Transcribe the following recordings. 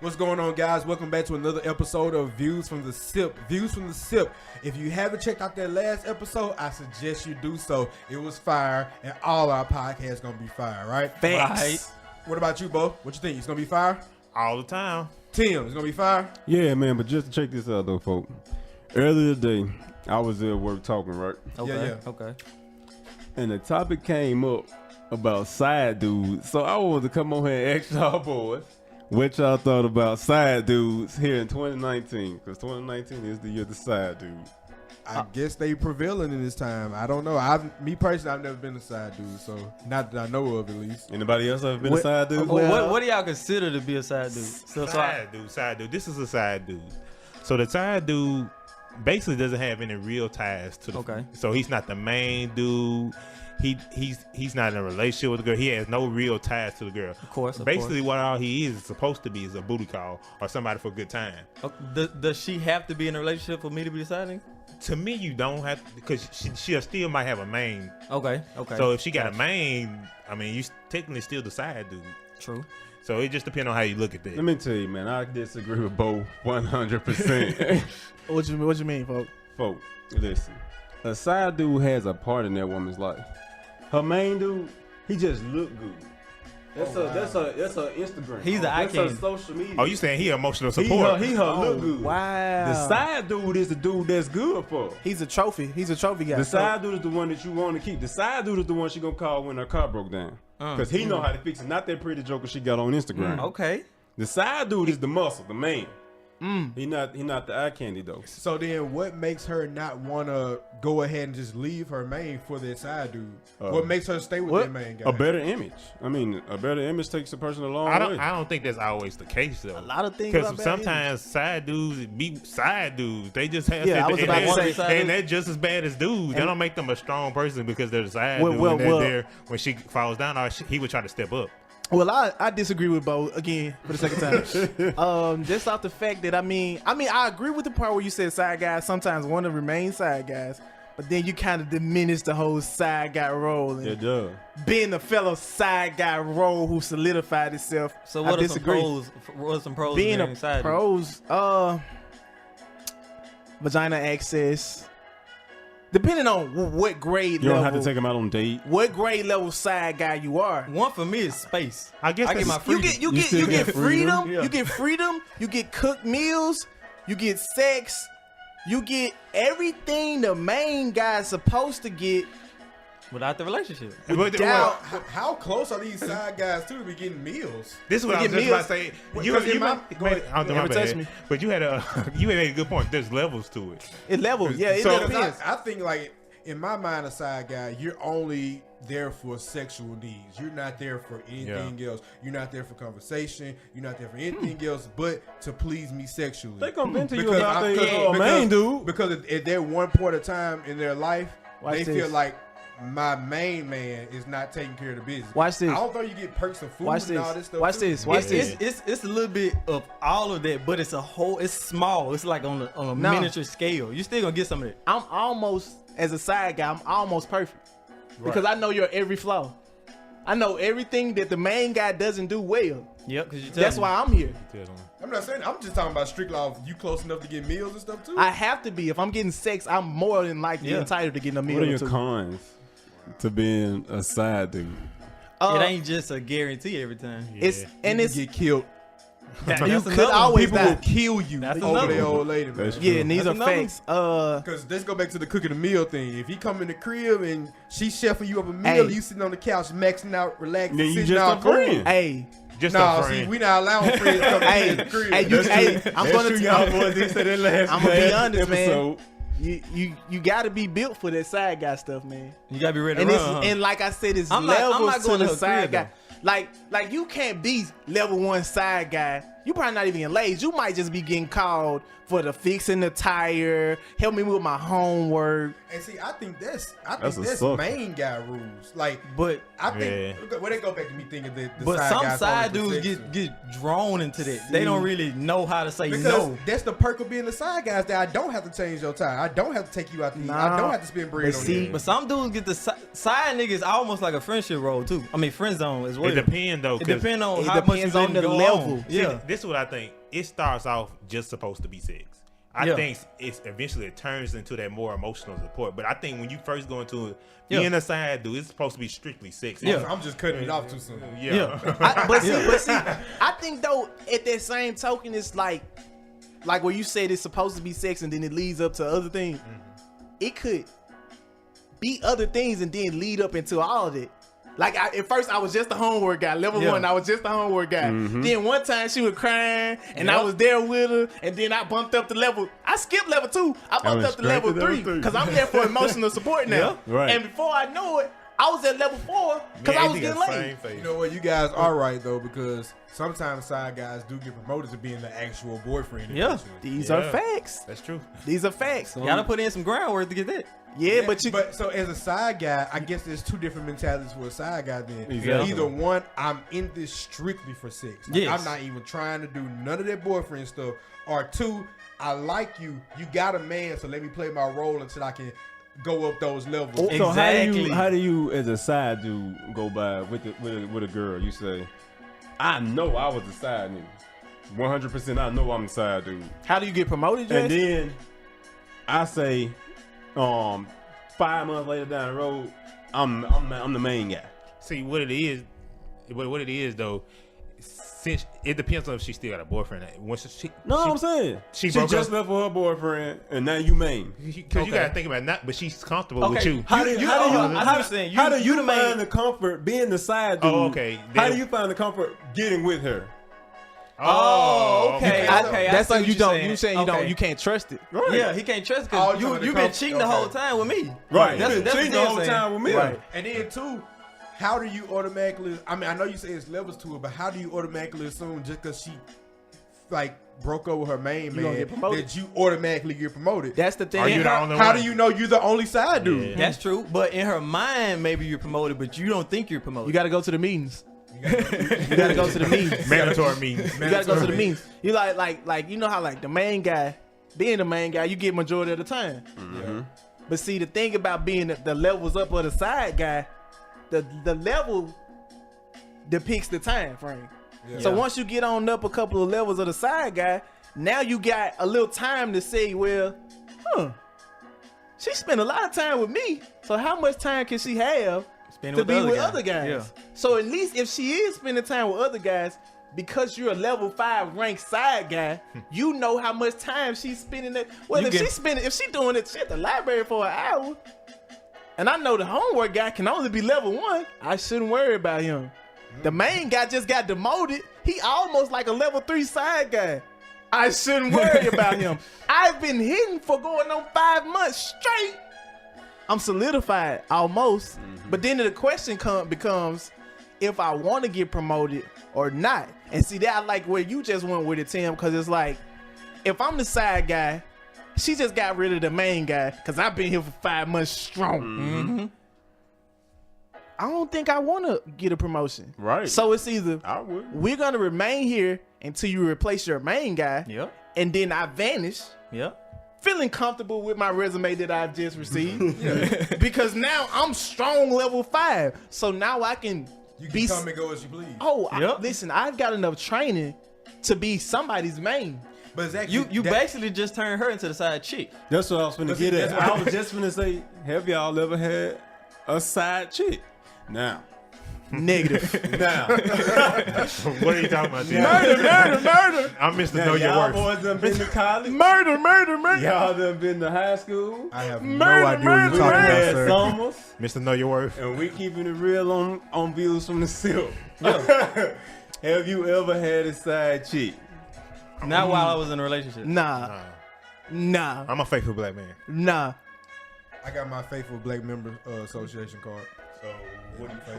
What's going on, guys? Welcome back to another episode of Views from the Sip. Views from the Sip. If you haven't checked out that last episode, I suggest you do so. It was fire, and all our podcasts gonna be fire, right? Facts. Right. What about you, Bo? What you think? It's gonna be fire? All the time. Tim, it's gonna be fire? Yeah, man, but just to check this out, though, folks. Earlier today, I was at work talking, right? Okay. Yeah. Okay. And the topic came up about side dudes. So I wanted to come on here and ask y'all boys what y'all thought about side dudes here in 2019. Because 2019 is the year of the side dude. I guess they prevailing in this time. I don't know. Me personally, I've never been a side dude, so not that I know of, at least. Anybody else ever been a side dude? What do y'all consider to be a side dude? Side dude. This is a side dude. So the side dude basically doesn't have any real ties to the. Okay. So he's not the main dude. He's not in a relationship with the girl. He has no real ties to the girl. Of course. Basically, what all he is supposed to be is a booty call or somebody for a good time. Does she have to be in a relationship for me to be deciding? To me, you don't have to, because she still might have a main. Okay. So if she got a main, I mean, you technically still the side dude. True. So it just depends on how you look at that. Let me tell you, man, I disagree with Bo 100%. What you mean, folks? Folks, listen. A side dude has a part in that woman's life. Her main dude, he just look good. That's her Instagram. He's the eye That's her candy. social media. Oh, you saying he emotional support? He her look good. Wow. The side dude is the dude that's good for her. He's a trophy. He's a trophy guy. The side dude is the one that you want to keep. The side dude is the one she gonna call when her car broke down. Because he know how to fix it. Not that pretty joker she got on Instagram. Okay. The side dude is the muscle, the man. He not the eye candy though. So then what makes her not want to go ahead and just leave her main for that side dude? What makes her stay with that main guy? A better image. I mean, a better image takes a person a long way. I don't think that's always the case though. A lot of things. Because about sometimes side dudes be side dudes. They just have Yeah, I was about to say side and dudes. they're just as bad as dudes. They don't make them a strong person because they're the side dude. Well, And they're there when she falls down, or he would try to step up. Well, I disagree with Bo again for the second time. Just off the fact that I mean, I agree with the part where you said side guys sometimes want to remain side guys, but then you kind of diminish the whole side guy role and It does. being the fellow side guy role who solidified itself. So I what are disagree. some pros? Being of a side dude? pros, vagina access. Depending on what grade You level, don't have to take him out on date. what grade level side guy you are. One for me is space. I guess I get that's- my You freedom. get still get freedom. freedom? Yeah. You get freedom. You get cooked meals. You get sex. You get everything the main guy's supposed to get. Without the relationship. Without- How close are these side guys to be getting meals? This is what I was get just about to say. Because in my- go ahead. I don't know, Never my touch bad. me. But you made a good point. There's levels to it. It levels. Yeah, it So- depends. I think, like, in my mind, a side guy, you're only there for sexual needs. You're not there for anything else. You're not there for conversation. You're not there for anything else but to please me sexually. They gonna vent to you Because about I- their because- main dude. Because at that one point of time in their life, Watch they this. feel like my main man is not taking care of the business. Watch this. I don't think you get perks of food Watch and all this. this stuff. Watch too. this. Watch It's, this. it's a little bit of all of that, but it's small. It's like on a No. miniature scale. You still gonna get some of that. I'm almost, as a side guy, I'm almost perfect. Because I know your every flaw. I know everything that the main guy doesn't do well. Yep, because you tell That's me. why I'm here. I'm not saying. I'm just talking about strict law. You close enough to get meals and stuff too. I have to be. If I'm getting sex, I'm more than likely Yeah. entitled to getting a meal What are or your two. cons to being a side dude? It ain't just a guarantee every time. It's and you it's get killed. That's you another could one. always People die. will kill you That's over another their one. old lady. Man. That's Yeah, true. and these That's are another facts. Because let's go back to the cooking the meal thing. If he come in the crib and she chefing you up a meal, Hey. you sitting on the couch maxing out, relaxing, Then you sitting just out a cool. friend. Hey, Just Nah, a see, friend. we not allowing friends to come hey, in the crib. hey, you, hey, I'm gonna y'all boys did say that last I'm gonna be last honest, man. episode. You gotta be built for that side guy stuff, man. You gotta be ready And to it's, run. huh? and like I said, it's I'm not levels going to to the her side crib, guy. Like you can't be level 1 side guy. You probably not even in ladies. You might just be getting called for the fixing the tire, help me with my homework. And see, I think that's That's a sucker. main guy rules. Like, But I think well, they go back to me thinking that the but side some guys side only dudes for get drawn into that. They don't really know how to say because no. that's the perk of being the side guys. That I don't have to change your tire. I don't have to take you out to eat. I Nah. don't have to spend bread But on see, you. But some dudes get the side nigga is almost like a friendship role too. I mean, friend zone as well. It depends though. It 'cause depends on it how much you depends on letting the go level. on. see, Yeah. this is what I think. It starts off just supposed to be sex. I Yeah. think it's eventually it turns into that more emotional support. But I think when you first go into it, Yeah. being a side dude, it's supposed to be strictly sex. Yeah. I'm just cutting it off too soon. Yeah. But see, I think though at that same token, it's like where you said it's supposed to be sex and then it leads up to other things. It could be other things and then lead up into all of it. Like at first, I was just the homework guy. Level Yeah. 1, I was just the homework guy. Then one time she was crying, and I Yep. was there with her. And then I bumped up to level. I skipped level 2. I bumped went up to level straight to level 3 3. because I'm there for emotional support now. Yeah, right. And before I knew it, I was at level 4 because I was getting laid. You know what? You guys are right though, because sometimes side guys do get promoted to being the actual boyfriend. Yeah. eventually. These Yeah. are facts. That's true. These are facts. Gotta put in some groundwork to get that. Yeah, but you. But so as a side guy, I guess there's two different mentalities for a side guy. Then Exactly. either one, I'm in this strictly for sex. Like, Yes. I'm not even trying to do none of that boyfriend stuff. Or two, I like you. You got a man, so let me play my role until I can go up those levels. So Exactly. how do you as a side dude go by with a girl? You say, I know I was a side nigga. 100%. I know I'm a side dude. How do you get promoted, And Jess? then I say, 5 months later down the road, I'm the main guy. See what it is. What it is though. Since it depends on if she still got a boyfriend. Once she, No, she, I'm saying she she broke just up- left with her boyfriend, and now you main. Because you gotta think about not, but she's comfortable with Okay. you. How do you, I see what you're saying. how do You you the main- find the comfort being the side dude? Oh, okay. How Then- do you find the comfort getting with her? Oh, okay. I- Okay, I that's see something what you you're don't. saying. You saying you don't. Okay. You can't trust it. Yeah, he can't trust Oh, because you talking you've the been comf- cheating the okay. whole time with me. Right. That's You've been what cheating the I'm whole saying. time with me. Right. And then two, how do you automatically? I mean, I know you say it's levels to it, but how do you automatically assume just because she like broke up with her main You gonna man get promoted? that you automatically get promoted? That's the thing. Are you the how, only how one? do you know you're the only side dude? Yeah. That's true, but in her mind, maybe you're promoted, but you don't think you're promoted. You got to go to the meetings. You got to go to the meetings. Mandatory means. You got to go to the meetings. You like you know how like the main guy, being the main guy, you get majority of the time. But see, the thing about being the levels up of the side guy, the level depicts the time frame. So Yeah. once you get on up a couple of levels of the side guy, now you got a little time to say, well, she spent a lot of time with me. So how much time can she have Spending to with the be other with guy. other guys? Yeah. So at least if she is spending time with other guys, because you're a level 5 ranked side guy, you know how much time she's spending it. Well, You if get- if she doing it, she at the library for an hour, and I know the homework guy can only be level 1, I shouldn't worry about him. The main guy just got demoted. He almost like a level 3 side guy. I shouldn't worry about him. I've been hidden for going on 5 months straight. I'm solidified almost. But then the question becomes if I want to get promoted or not. And see, that I like where you just went with it, Tim, because it's like, if I'm the side guy, she just got rid of the main guy because I've been here for 5 months strong. I don't think I want to get a promotion. Right. So it's either I would. we're going to remain here until you replace your main guy, Yep. and then I vanish, Yep. feeling comfortable with my resume that I've just received. Because now I'm strong level 5. So now I can You be. can come and go as you please. Yep. Listen, I've got enough training to be somebody's main. But it's actually You that- basically just turned her into the side chick. That's what I was finna But see, get at. that's why- I was just finna say, have y'all ever had a side chick? Now. Negative. Now. What are you talking about? Tim? Murder. I'm Mr. Now, Know Your y'all Worth. boys done been to college. Murder. Y'all done been to high school. I have no Murder, idea what you're murder, talking about, Had sir. summers. Mr. Know Your Worth. And we keeping it real on Views from the Silk. Have you ever had a side chick? Not while I was in a relationship. Nah. I'm a faithful black man. Nah. I got my faithful black member association card. So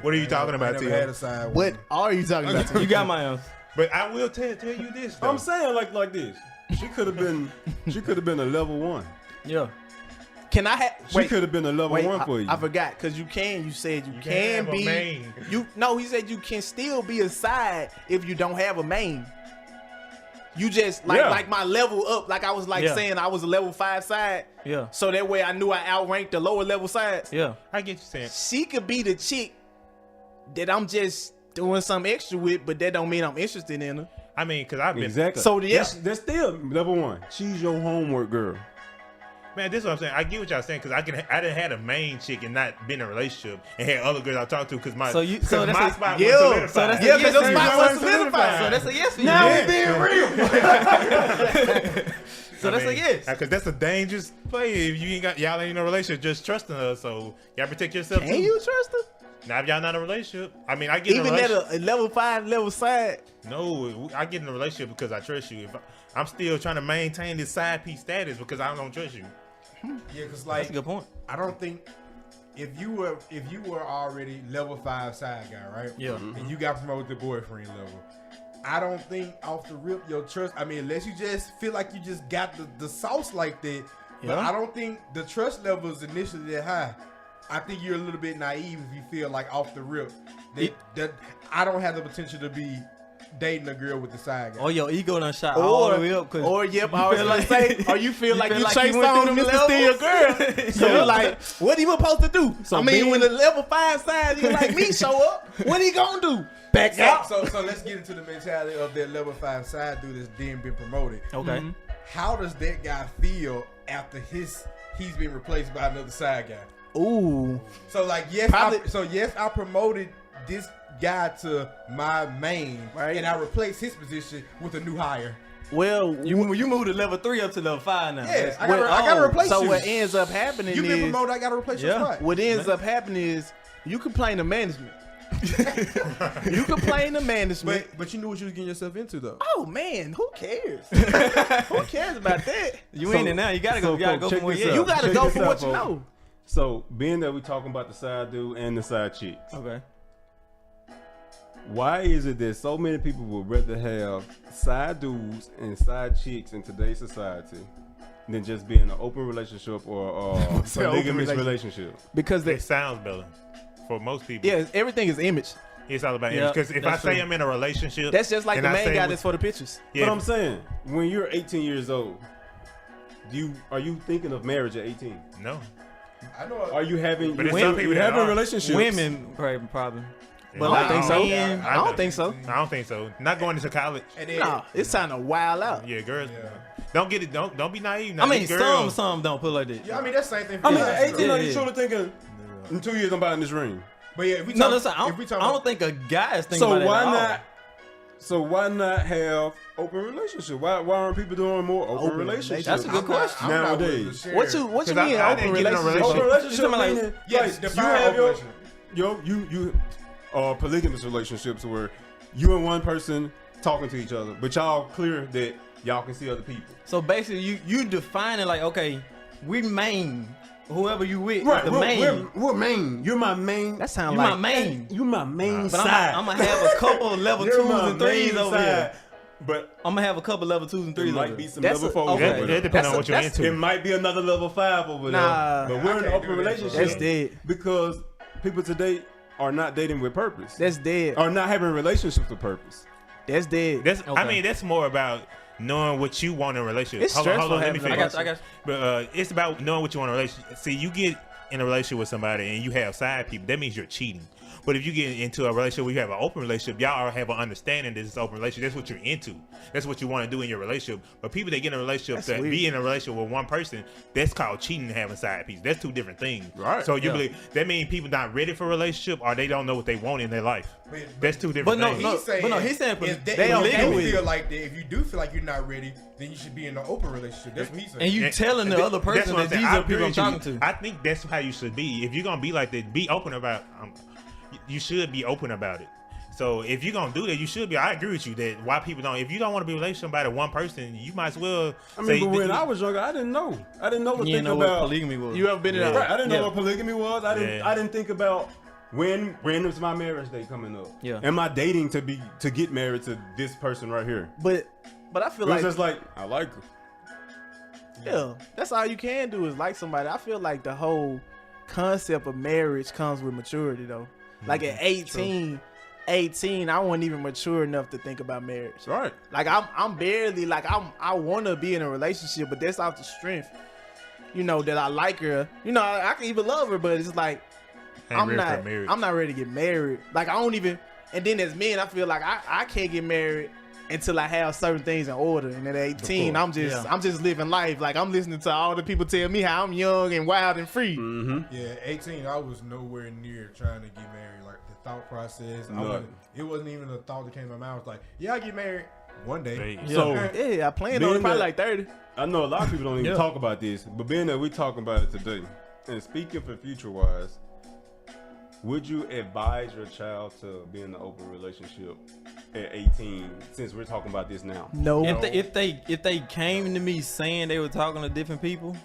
What are you talking about, I never Tim? had a side What woman. are you talking about? You got my answer. But I will tell you this. Though. I'm saying like this. She could have been a level 1. Yeah. Can I have? She could have been a level 1 for you. I forgot because you said you can have a be. main. No, he said you can still be a side if you don't have a main. You just like my level up, like I was like Yeah. saying I was a level 5 side. Yeah. So that way I knew I outranked the lower level sides. Yeah. I get you saying. She could be the chick that I'm just doing something extra with, but that don't mean I'm interested in her. I mean, because I've been. Exactly. So, yeah. that's still level 1. She's your homework girl. Man, this is what I'm saying. I get what y'all saying because I didn't had a main chick and not been in a relationship and had other girls I talked to because my So you- so that's my a- spot yeah, was so solidified. that's a Yeah, yes because your for you. spot was solidified. So that's a yes for you. Now Yeah. we being real. So that's a yes. Because that's a dangerous play if you ain't got y'all ain't in a relationship just trusting her. So y'all protect yourself. Can too. you trust her? Now if y'all not in a relationship, I mean I get in a Even at relationship. a level 5 level side. No, I get in a relationship because I trust you. If I'm still trying to maintain this side piece status because I don't trust you. Yeah, because That's like a good point. I don't think if you were already level 5 side guy, right? Yeah. And you got promoted to boyfriend level. I don't think off the rip your trust. I mean, unless you just feel like you just got the sauce like that. But Yeah. I don't think the trust level is initially that high. I think you're a little bit naive if you feel like off the rip that I don't have the potential to be dating a girl with the side guy. Oh, your ego done shot all the way up. Or yep, I was feel gonna like- say, or you feel like you chased went on through Mr. them Steal levels. girl. So you're like, what he was supposed to do? So I mean, being- when the level 5 side, you like me show up, what he gonna do? Back out. So let's get into the mentality of that level 5 side dude that's then been promoted. Okay. How does that guy feel after he's been replaced by another side guy? Ooh. So like yes, I promoted this guy to my main, Right. and I replaced his position with a new hire. Well, You moved to level 3 up to level 5 now. Yeah, I well, gotta replace so you. what ends up happening You've been is promoted, I gotta replace your Yeah. spot. what ends up happening is you complain to management. You complain to management. But you knew what you was getting yourself into though. Oh man, who cares? Who cares about that? You ain't in now. You gotta go. You gotta go check for more this yeah. out. You gotta Check go this for out, what you folks. know. So, being that we talking about the side dude and the side chicks, Okay. why is it that so many people would rather have side dudes and side chicks in today's society than just be in an open relationship or a Say open polygamous relationship? Because It sounds better for most people. yeah, everything is image. It's all about Yeah, image. Because if I that's say true. I'm in a relationship, That's just like and the I main say guy with- that's for the pictures. yeah, But I'm saying, when you're 18 years old, are you thinking of marriage at 18? no. I know. Are you having But you it's some people that having are. relationships? Women probably. But No, like I don't think so. men, I don't think so. I don't think so. Not going into college. And then, Nah, it's time to wild out. Yeah, girls. Yeah. Don't get it. Don't be naive. Now, I mean, these girls, some don't put like that. yeah, I mean that's the same thing. For I mean, guys, at 18, though. are you Yeah. truly thinking in 2 years I'm buying this ring? But yeah, if we No, talk, listen, if we I talk don't think a guy is thinking So about why it at all. not? So why not have open relationship? Why aren't people doing more open relationships? That's a good question. I'm not willing to Nowadays. share. What you 'Cause mean I open didn't get in a relationship? Open relationship talking about like- meaning Yes, like, define you have open your relationship. you polygamous relationships where you and one person talking to each other, but y'all clear that y'all can see other people. So basically, you define it like, okay, we main whoever you with, Right, the we're, main. we're main. You're my main. That sounds You like my main. You my main But side. I'm gonna have a couple of level You're 2s my and 3s main over here. side, but I'm gonna have a couple level 2s and 3s there over might be here. some That's level a- 4s okay. over That there. depends on what you're that's- into. It might be another level 5 over Nah. there. But we're I in an can't open do that, bro. relationship. That's dead. Because people today are not dating with purpose. That's dead. Are not having relationships with purpose. That's dead. That's. I Okay. mean, that's more about knowing what you want in a relationship. It's stressful Let me having a finish. I got. But it's about knowing what you want in a relationship. See, you get in a relationship with somebody and you have side people, that means you're cheating. But if you get into a relationship where you have an open relationship, y'all all have an understanding that it's an open relationship. That's what you're into. That's what you want to do in your relationship. But people that get in a relationship That's that weird. be in a relationship with one person, that's called cheating and having side pieces. That's two different things. Right. So you Yeah. believe that means people not ready for a relationship or they don't know what they want in their life. But- That's two But different no, things. no. He's saying, but no, he's saying if they they don't don't with feel it. like that. If you do feel like you're not ready, then you should be in an open relationship. That's what he's saying. And you telling the other That's person what I'm that saying. these I are people agree I'm with you. talking to. I think that's how you should be. If you're gonna be like that, be open about. You should be open about it. So if you're gonna do that, you should be. I agree with you that why people don't. If you don't want to be in a relationship with one person, you might as well. I mean, but when I was younger, I didn't know. I didn't know what You think didn't know what about. polygamy was. You ever been in a Right, I didn't know Yeah. what polygamy was. I didn't. Yeah. I didn't think about when is my marriage day coming up. Yeah. Am I dating to get married to this person right here? but I feel It was like just like I like her. yeah, that's all you can do is like somebody. I feel like the whole concept of marriage comes with maturity though. Like at 18, 18, I wasn't even mature enough to think about marriage. Right. Like I'm barely like I want to be in a relationship, but that's off the strength, that I like her. I can even love her, but it's like Ain't I'm ready for marriage. not ready to get married. Like I don't even. And then as men, I feel like I can't get married until I have certain things in order. And at 18, I'm just living life. Like I'm listening to all the people tell me how I'm young and wild and free. Mm-hmm. Yeah, 18, I was nowhere near trying to get married. Like the thought process, it wasn't even a thought that came to my mind. I was like, yeah, I'll get married one day. Hey, So Yeah, I planned on it probably like 30. I know a lot of people don't even talk about this, but being that we're talking about it today, and speaking for future wise, would you advise your child to be in an open relationship at 18? Since we're talking about this now, No. If they came to me saying they were talking to different people,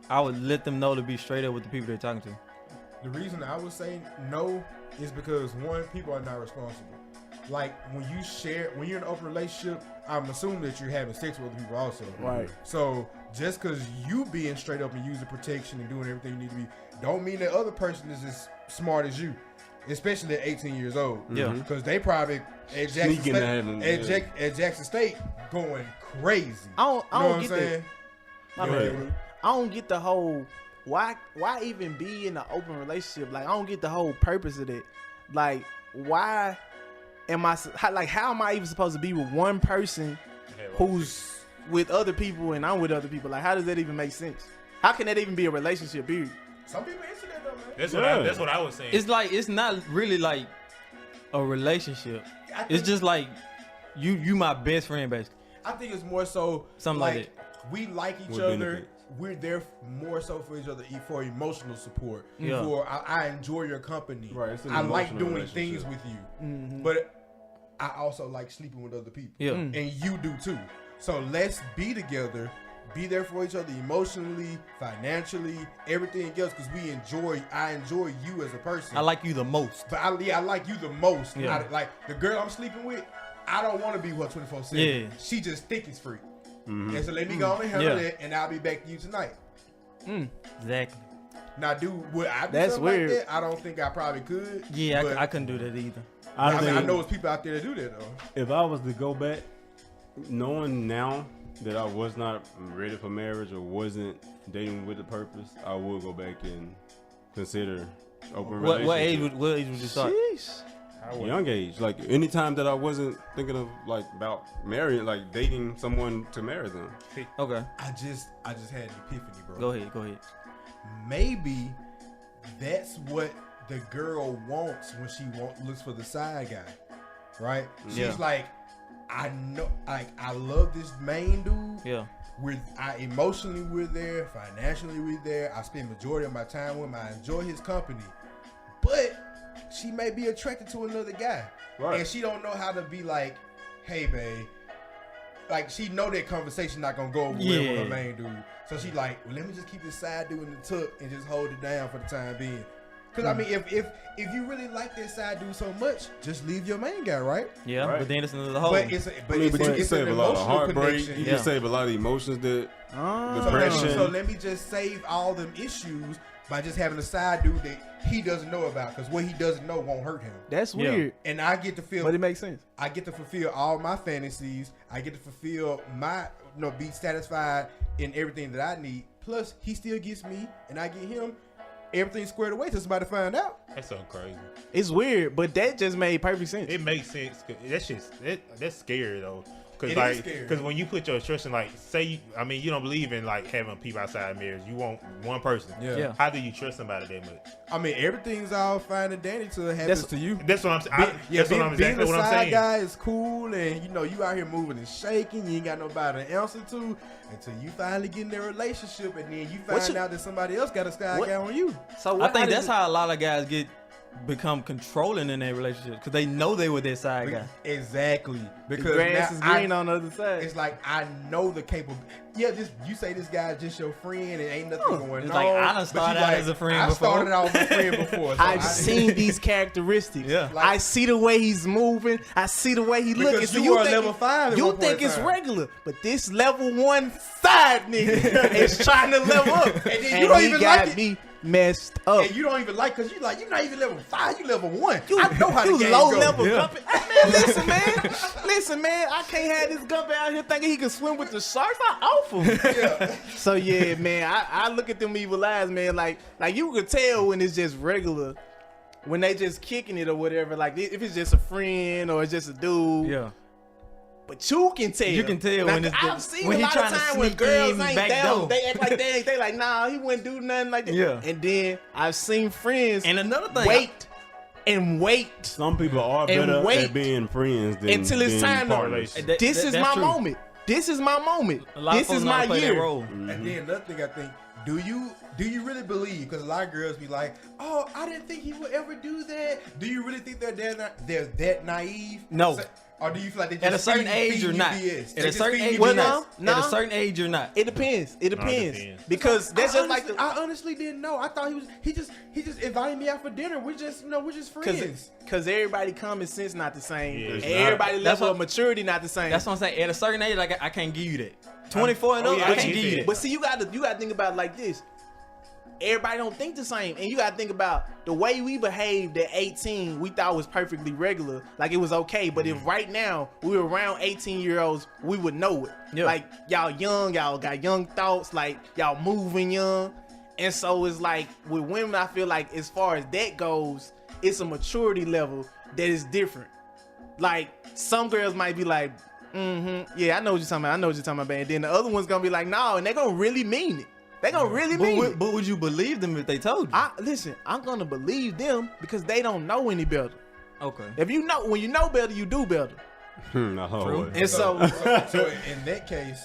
I would let them know to be straight up with the people they're talking to. The reason I would say no is because, one, people are not responsible. Like when you're in an open relationship, I'm assuming that you're having sex with other people also. Right. So just because you being straight up and using protection and doing everything you need to be, don't mean that other person is as smart as you, especially at 18 years old. Yeah. Because they probably at Jackson Sneaking State, at them, at Jackson State going crazy. I don't You know what I'm get saying? My Go bad, ahead. bro. I don't get the whole why even be in an open relationship? Like I don't get the whole purpose of it. Like why am how am I even supposed to be with one person who's with other people and I'm with other people? Like how does that even make sense? How can that even be a relationship, period? Some people into that though, man. That's what I was saying. It's like it's not really like a relationship. It's just like you my best friend basically. I think it's more so Something like we like each With other. benefits. We're there more so for each other for emotional support. Yeah. For I enjoy your company. Right, it's an I like emotional doing things relationship. with you. But I also like sleeping with other people. Yeah. And you do too. So let's be together, be there for each other emotionally, financially, everything else, because I enjoy you as a person. I like you the most. But I like you the most. Yeah. Like the girl I'm sleeping with, I don't want to be with her 24/7. Yeah. She just think it's free. And so let me go on and handle Yeah. it, and I'll be back to you tonight. Exactly. Now, would I do That's something weird. like that? I don't think I probably could. Yeah, but I couldn't do that either. I know it's people out there that do that though. if I was to go back, knowing now that I was not ready for marriage or wasn't dating with a purpose, I would go back and consider open What relationship. age would you start? Sheesh. Young age, like anytime that I wasn't thinking of like about marrying, like dating someone to marry them. Okay, I just had an epiphany, bro. go ahead. Maybe that's what the girl wants when she looks for the side guy, right? She's Yeah. like, I know, like I love this main dude. Yeah. Emotionally we're there, financially we're there. I spend majority of my time with him. I enjoy his company, but she may be attracted to another guy, Right. and she don't know how to be like, hey, babe. Like she know that conversation not gonna go over well with Yeah. her main dude, so she like, well, let me just keep this side dude in the tuck and just hold it down for the time being. Cause I mean, if you really like that side dude so much, just leave your main guy, right? Yeah, Right. but then it's another whole. But it's I mean, but you can it's save an a lot of emotional heartbreak. connection. You Yeah. can save a lot of emotions that Ah. depression. So let me just save all them issues by just having a side dude that he doesn't know about, because what he doesn't know won't hurt him. That's Yeah. weird, And I get to feel, but it makes sense. I get to fulfill all my fantasies. I get to fulfill my, be satisfied in everything that I need. Plus, he still gets me, and I get him. Everything squared away till somebody find out. That's so crazy. It's weird, but that just made perfect sense. It makes sense. 'Cause that shit's that's scary though. It Cause is like, scary. cause when you put your trust in, like, say, you don't believe in like having people outside marriage. You want one person. Yeah. How do you trust somebody that much? I mean, everything's all fine and dandy till it happens That's- to you. That's what I'm saying. That's being, what I'm being exactly a what I'm side saying. guy is cool, and you out here moving and shaking. You ain't got nobody to answer to until you finally get in their relationship, and then you find out that somebody else got a side What- guy on you. So I think that's how. how a lot of guys become controlling in their relationships because they know they were their side guy. Exactly, The because grass now is green on the other side. It's like I know the capable. Yeah, you say this guy just your friend and ain't nothing going It's on. like, I done but you started out as a friend I before. started out as a friend before. So I've seen these characteristics. Yeah. I see the way he's moving. I see the way he looking. Because So you were think level 5 at You one point think in it's time. regular, but this level 1 side nigga is trying to level up. And then you don't he even got like it. me messed up. And you don't even like, because you're not even level 5, you level 1. I know how you the game low go. level guppy. Man, listen, man. I can't have this guppy out here thinking he can swim with the sharks. I off him. Yeah. So yeah, man. I look at them evil eyes, man. Like you could tell when it's just regular, when they just kicking it or whatever. Like if it's just a friend or it's just a dude. Yeah. But you can tell. You can tell Like, when it's I've seen when a he lot of trying to times when sneak girls in ain't back down. door. They act like they like, nah, he wouldn't do nothing like that. Yeah. And then I've seen friends And another thing, wait and wait Some people are And better wait at being friends than until it's being time to. partners. This is that's my true. moment. This is my moment. A lot of This folks is know how my to play that year. role. And then another thing I think, do you really believe? Because a lot of girls be like, "Oh, I didn't think he would ever do that." Do you really think they're that naive? No. Or do you feel like they just At a certain age, feed you're you not. BS? They At a just certain feed you age, Well, you're no, not. At no. a certain age, you're not. It depends. It depends. depends. Because that's just like I honestly didn't know. I thought he just invited me out for dinner. We're just friends. because everybody common sense not the same. Yeah, and it's everybody not. That's level of what- maturity not the same. That's what I'm saying. At a certain age, like I can't give you that. 24 and Oh, up, yeah, I I can't get give you that. that. But see, you gotta think about it like this. Everybody don't think the same, and you gotta think about the way we behaved at 18. We thought was perfectly regular, like it was okay. But if right now we were around 18-year-olds, we would know it. Yeah. Like y'all young, y'all got young thoughts, like y'all moving young, and so it's like with women. I feel like as far as that goes, it's a maturity level that is different. Like some girls might be like, yeah, I know what you're talking about. And then the other one's gonna be like, no, and they're gonna really mean it. They gonna really mean it. But would you believe them if they told you? Listen, I'm gonna believe them because they don't know any better. Okay. If you know, when you know better, you do better. No. And so, So in that case,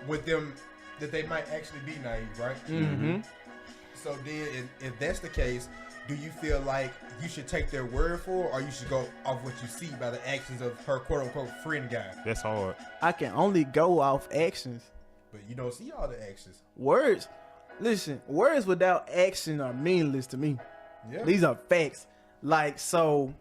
with them, that they might actually be naive, right? mm-hmm. So then, if that's the case, do you feel like you should take their word for it, or you should go off what you see by the actions of her quote-unquote friend guy? That's hard. I can only go off actions. But you don't see all the actions. Words, listen, words without action are meaningless to me. Yeah. These are facts. Like, so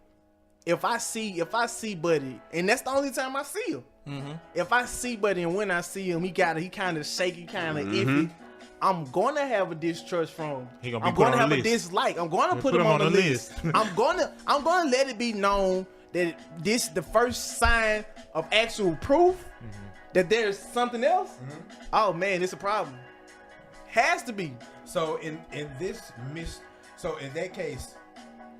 if I see Buddy, and that's the only time I see him. Mm-hmm. If I see Buddy and when I see him, he kind of shaky, kind of iffy. I'm gonna have a distrust from him. He gonna be I'm put gonna on have the a list. dislike. I'm gonna put him on the list. I'm gonna let it be known that this the first sign of actual proof that there's something else. Oh man, it's a problem. Has to be. So in that case,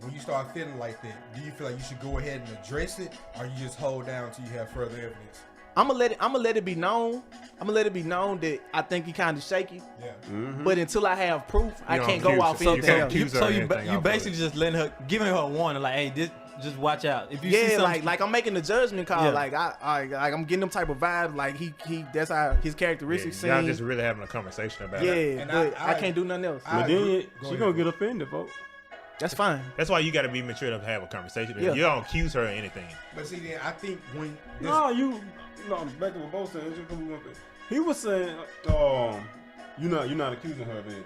when you start feeling like that, do you feel like you should go ahead and address it, or you just hold down until you have further evidence? I'm gonna let it be known. I'm gonna let it be known that I think he kind of shaky. Yeah. But until I have proof, I don't can't go accuse off her. So anything else. accuse her So or you anything off of basically it. just letting her, giving her a warning, like, hey, just watch out. If you see Yeah, something, like I'm making a judgment call. Yeah. Like I'm getting them type of vibe. Like he that's how his characteristics Y'all seem. just really having a conversation about Yeah, it. And but I I can't do nothing else. I But agree. then Go she ahead. gonna get offended, folks. That's fine. That's why you got to be mature enough to have a conversation. Yeah. You don't accuse her of anything. But see, then I think when this, No, back to what Bo said. He was saying, you're not accusing her of anything.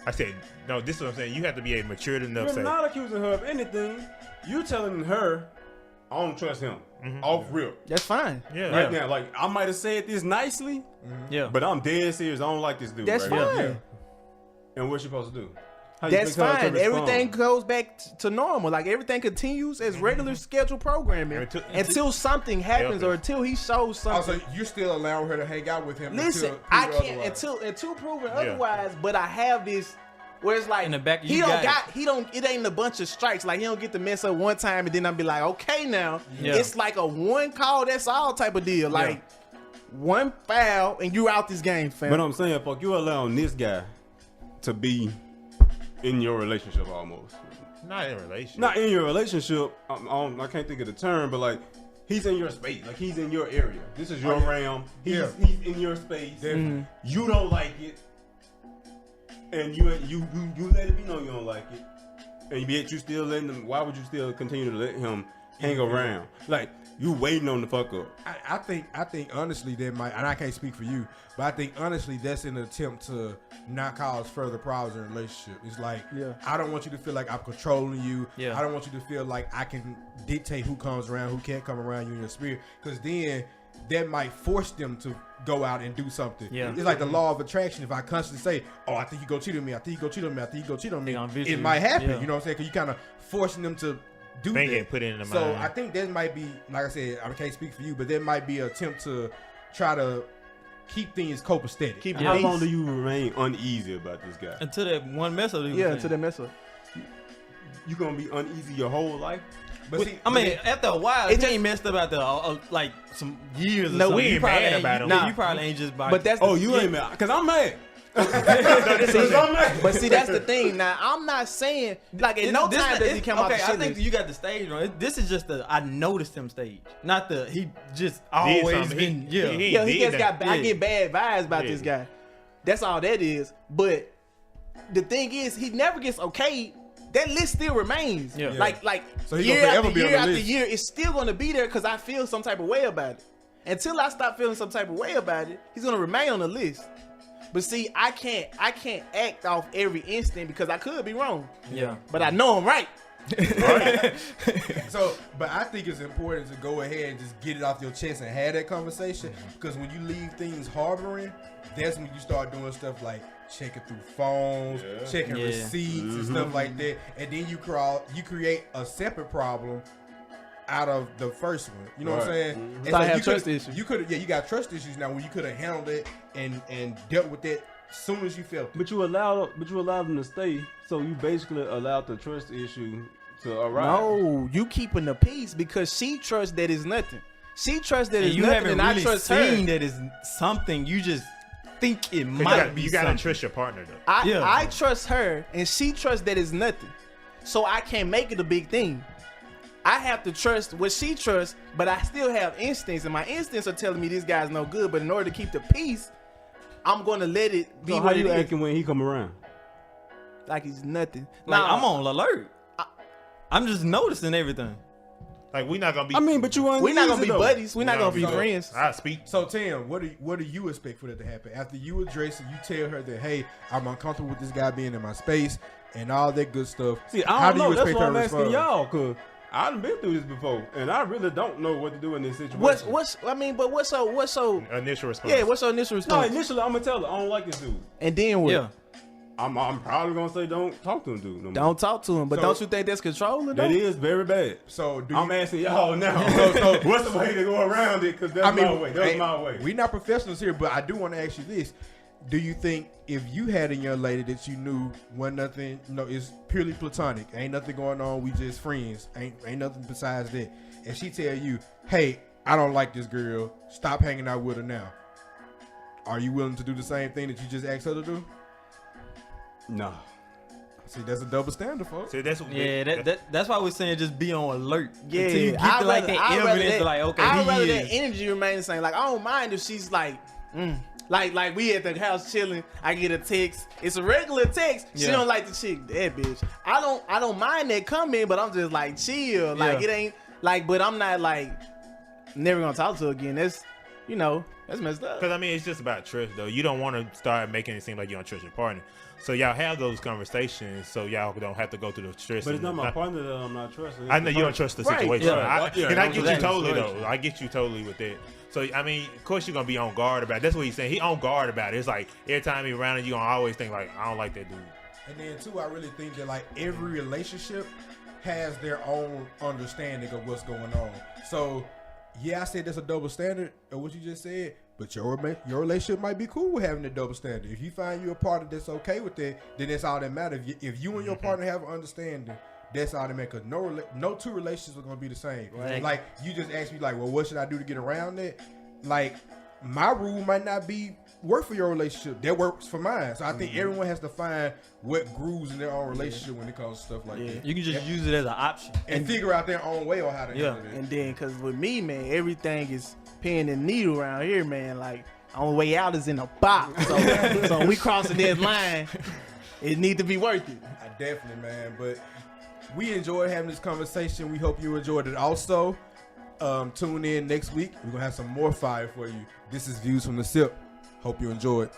I said, no, this is what I'm saying. You have to be mature enough to You're say, not accusing her of anything. You're telling her, I don't trust him. Off rip. That's fine. yeah, Right now, like I might have said this nicely, yeah. but I'm dead serious. I don't like this dude. That's right fine. now. And what's she supposed to do? How you That's expect her to fine. respond? Everything goes back to normal. Like everything continues as regular scheduled programming until something happens or until he shows something. also you're still allowing her to hang out with him. Listen, until I proven can't otherwise. until proven otherwise. But I have this where it's like In the back, he you don't got got it ain't a bunch of strikes. Like he don't get to mess up one time and then I'll be like, okay now. Yeah. It's like a one call that's all type of deal. Like one foul and you out this game, fam. But I'm saying, fuck, you allowing this guy to be in your relationship almost. not in a relationship. Not in your relationship. I can't think of the term, but like he's in your space. Like he's in your area. This is your realm. He's in your space. Definitely. You don't like it, and you let it be known you don't like it, and yet you still letting him. Why would you still continue to let him hang around? Like you waiting on the fuck up. I think honestly that might, and I can't speak for you, but I think honestly that's an attempt to not cause further problems in a relationship. It's like, I don't want you to feel like I'm controlling you. Yeah. I don't want you to feel like I can dictate who comes around, who can't come around you in your spirit. Because then that might force them to go out and do something. Yeah. It's like the law of attraction. If I constantly say, "Oh, I think you go cheat on me. I think you go cheat on me. I think you go cheat on me," They gonna visit it you. might happen. Yeah. You know what I'm saying? Because you kind of forcing them to do Think that. it, put it in the So mind. I think that might be, like I said, I can't speak for you, but there might be an attempt to try to keep things copacetic. Keep How peace. long do you remain uneasy about this guy? Until that one mess up. Yeah, until they mess up. You gonna be uneasy your whole life? But see, I mean, after a while, It it just- ain't messed up after like some years. Or No, something. we You ain't probably mad about him. Yeah, Nah. you probably ain't just. But that's Oh, the, you ain't mad? Cause I'm mad. But see, that's the thing. Now, I'm not saying like in no time does he come out the Okay, I shit think list. you got the stage wrong. This is just the I noticed him stage, not the he just Did always something. been. He- Yeah, he- Yeah, he did just that. got. I Yeah. get bad vibes about Yeah. this guy. That's all that is. But the thing is, he never gets okayed. That list still remains. Yeah. Like So he year gonna forever after be on year the after list. year, it's still gonna be there because I feel some type of way about it. Until I stop feeling some type of way about it, he's gonna remain on the list. But see, I can't act off every instant because I could be wrong. yeah. But I know I'm right. So, but I think it's important to go ahead and just get it off your chest and have that conversation. Because when you leave things harboring, that's when you start doing stuff like checking through phones, checking Yeah. receipts and stuff like that. And then you create a separate problem out of the first one. You know what I'm Right. saying? And So I have you trust coulda- issues. You could you got trust issues now when you could have handled it and dealt with it as soon as you felt it. But you allow them to stay, so you basically allowed the trust issue to arise. No, you keeping the peace because she trusts that it's nothing. She trusts that And it's you nothing, haven't and really I trust seen her. that is something. You just think it 'Cause might be you gotta something. trust your partner though. I trust her, and she trusts that it's nothing. So I can't make it a big thing. I have to trust what she trusts, but I still have instincts, and my instincts are telling me this guy's no good. But in order to keep the peace, I'm gonna let it be So how what it you is. acting when he come around? Like he's nothing. Like Nah, I'm on alert. I'm just noticing everything. Like we're not gonna be. I mean, but you uneasy we're not gonna be though. buddies. We're not gonna be So- friends. I speak. So Tim, what do you expect for that to happen? After you address it, you tell her that, hey, I'm uncomfortable with this guy being in my space and all that good stuff. See, How I don't do know. you That's expect why her I'm to asking respond? y'all, cause I've been through this before, and I really don't know what to do in this situation. What's so Initial response. yeah, what's your initial No, response? initially I'm gonna tell her I don't like this dude. And then what? Yeah. I'm probably gonna say don't talk to him, dude. No more. Don't talk to him. But So- don't you think that's controlling though? That is very bad. So do I'm you, asking y'all now. So- what's the way to go around it? Because that's my way. That's my way. We not professionals here, but I do want to ask you this. Do you think if you had a young lady that you knew wasn't nothing, it's purely platonic, ain't nothing going on, we just friends, ain't nothing besides that, and she tell you, hey, I don't like this girl, stop hanging out with her now, are you willing to do the same thing that you just asked her to do? Nah. See, that's a double standard, folks. So that's what. Yeah, that's why we're saying just be on alert. Yeah, Until you get I'd to like rather- that I'd rather evidence, that- like okay, I'd rather he that is. energy remain the same. Like I don't mind if she's like, like we at the house chilling. I get a text. It's a regular text. She Yeah. don't like the chick. That bitch. I don't mind that comment, but I'm just like chill. Like Yeah. it ain't like. But I'm not like never gonna talk to her again. That's that's messed up. Because I mean, it's just about trust, though. You don't want to start making it seem like you don't trust your partner. So y'all have those conversations, so y'all don't have to go through the stress. But it's not and- my partner that I'm not trusting. I know you don't trust the Right. situation, Yeah. and I get you Exactly. totally though. I get you totally with that. So I mean, of course you're gonna be on guard about it. That's what he's saying. He on guard about it. It's like every time he's around, you gonna always think like, I don't like that dude. And then too, I really think that like every relationship has their own understanding of what's going on. So yeah, I said there's a double standard of what you just said, but your relationship might be cool with having a double standard. If you find you a partner that's okay with that, then that's all that matters. If you and your partner have an understanding, that's all that matters. Cause no two relationships are gonna be the same. Right. Like you just asked me, like, well, what should I do to get around that? Like my rule might not be work for your relationship. That works for mine. So I think everyone has to find what grooves in their own relationship when it comes to stuff like that. You can just use it as an option. And figure out their own way on how to Yeah. handle it. And then, cause with me, man, everything is pin and needle around here, man. Like, only way out is in a box. So, so when we crossing that line, it need to be worth it. I definitely, man. But we enjoyed having this conversation. We hope you enjoyed it also. Tune in next week. We're going to have some more fire for you. This is Views from the Sip. Hope you enjoyed.